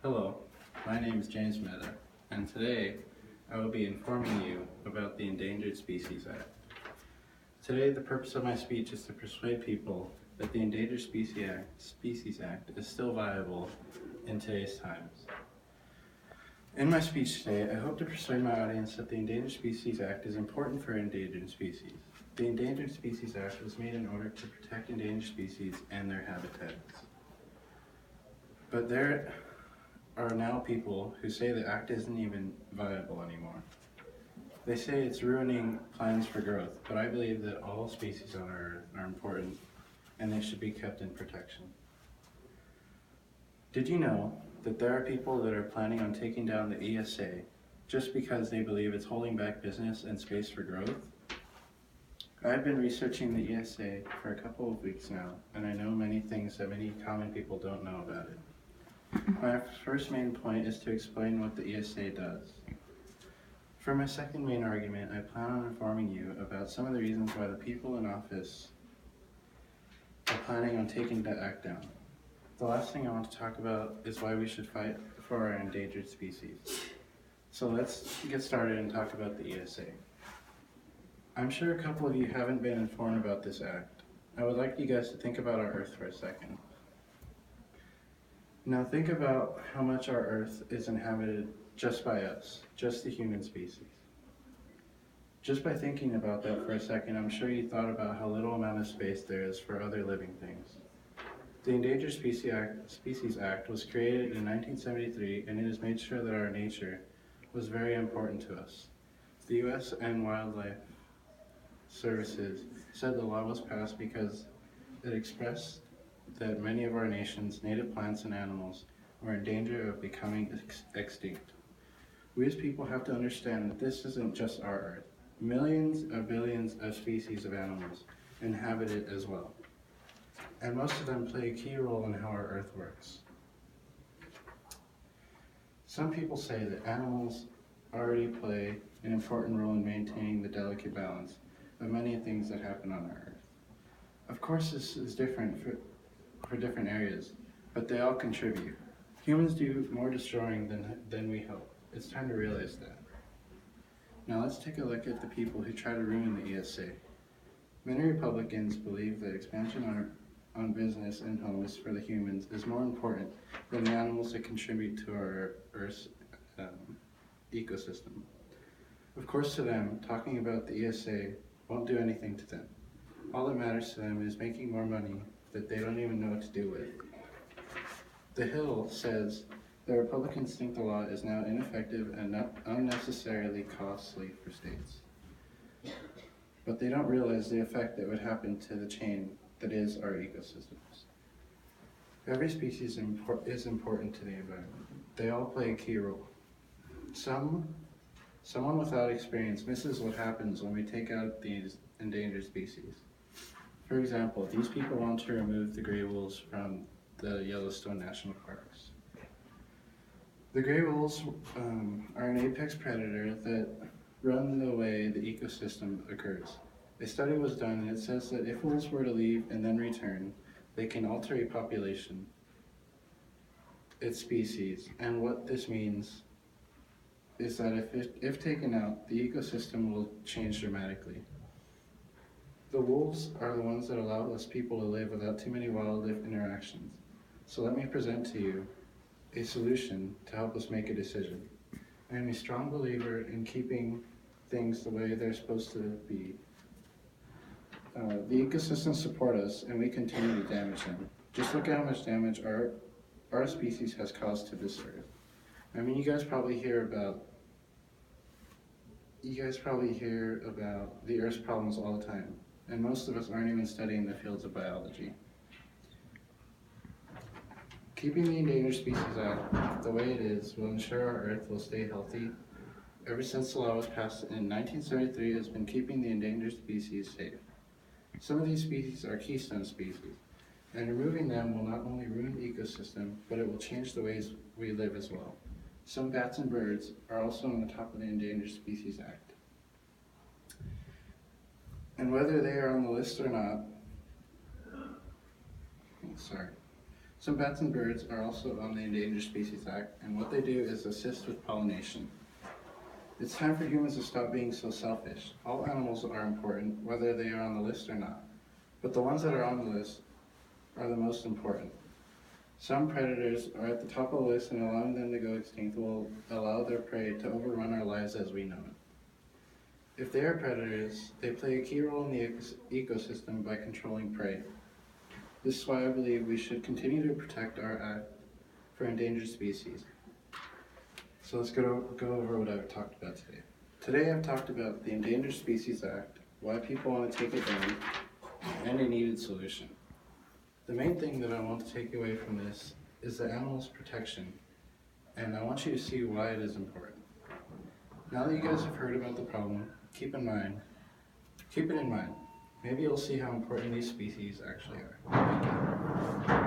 Hello, my name is James Meda, and today I will be informing you about the Endangered Species Act. Today, the purpose of my speech is to persuade people that the Endangered Species Act is still viable in today's times. In my speech today, I hope to persuade my audience that the Endangered Species Act is important for endangered species. The Endangered Species Act was made in order to protect endangered species and their habitats. But there are now people who say the act isn't even viable anymore. They say it's ruining plans for growth, but I believe that all species on Earth are important and they should be kept in protection. Did you know that there are people that are planning on taking down the ESA just because they believe it's holding back business and space for growth? I've been researching the ESA for a couple of weeks now, and I know many things that many common people don't know about it. My first main point is to explain what the ESA does. For my second main argument, I plan on informing you about some of the reasons why the people in office are planning on taking the act down. The last thing I want to talk about is why we should fight for our endangered species. So let's get started and talk about the ESA. I'm sure a couple of you haven't been informed about this act. I would like you guys to think about our Earth for a second. Now think about how much our Earth is inhabited just by us, just the human species. Just by thinking about that for a second, I'm sure you thought about how little amount of space there is for other living things. The Endangered Species Act was created in 1973, and it has made sure that our nature was very important to us. The U.S. and Wildlife Services said the law was passed because it expressed that many of our nation's native plants and animals were in danger of becoming extinct. We as people have to understand that this isn't just our Earth. Millions of billions of species of animals inhabit it as well. And most of them play a key role in how our Earth works. Some people say that animals already play an important role in maintaining the delicate balance of many things that happen on our Earth. Of course, this is different for different areas, but they all contribute. Humans do more destroying than we help. It's time to realize that. Now let's take a look at the people who try to ruin the ESA. Many Republicans believe that expansion on business and homes for the humans is more important than the animals that contribute to our Earth's ecosystem. Of course, to them, talking about the ESA won't do anything to them. All that matters to them is making more money that they don't even know what to do with. The Hill says the Republicans think the law is now ineffective and not unnecessarily costly for states. But they don't realize the effect that would happen to the chain that is our ecosystems. Every species is important to the environment. They all play a key role. Someone without experience misses what happens when we take out these endangered species. For example, these people want to remove the gray wolves from the Yellowstone National Parks. The gray wolves are an apex predator that run the way the ecosystem occurs. A study was done and it says that if wolves were to leave and then return, they can alter a population, its species, and what this means is that if taken out, the ecosystem will change dramatically. The wolves are the ones that allow us people to live without too many wildlife interactions. So let me present to you a solution to help us make a decision. I am a strong believer in keeping things the way they're supposed to be. The ecosystems support us and we continue to damage them. Just look at how much damage our species has caused to this Earth. I mean, you guys probably hear about the Earth's problems all the time. And most of us aren't even studying the fields of biology. Keeping the Endangered Species Act the way it is will ensure our Earth will stay healthy. Ever since the law was passed in 1973, it has been keeping the endangered species safe. Some of these species are keystone species, and removing them will not only ruin the ecosystem, but it will change the ways we live as well. Some bats and birds are also on the top of the Endangered Species Act. And whether they are on the list or not, Some bats and birds are also on the Endangered Species Act, and what they do is assist with pollination. It's time for humans to stop being so selfish. All animals are important, whether they are on the list or not. But the ones that are on the list are the most important. Some predators are at the top of the list, and allowing them to go extinct will allow their prey to overrun our lives as we know it. If they are predators, they play a key role in the ecosystem by controlling prey. This is why I believe we should continue to protect our act for endangered species. So let's go over what I've talked about today. Today I've talked about the Endangered Species Act, why people want to take it down, and a needed solution. The main thing that I want to take away from this is the animals' protection, and I want you to see why it is important. Now that you guys have heard about the problem, keep it in mind. Maybe you'll see how important these species actually are. Thank you.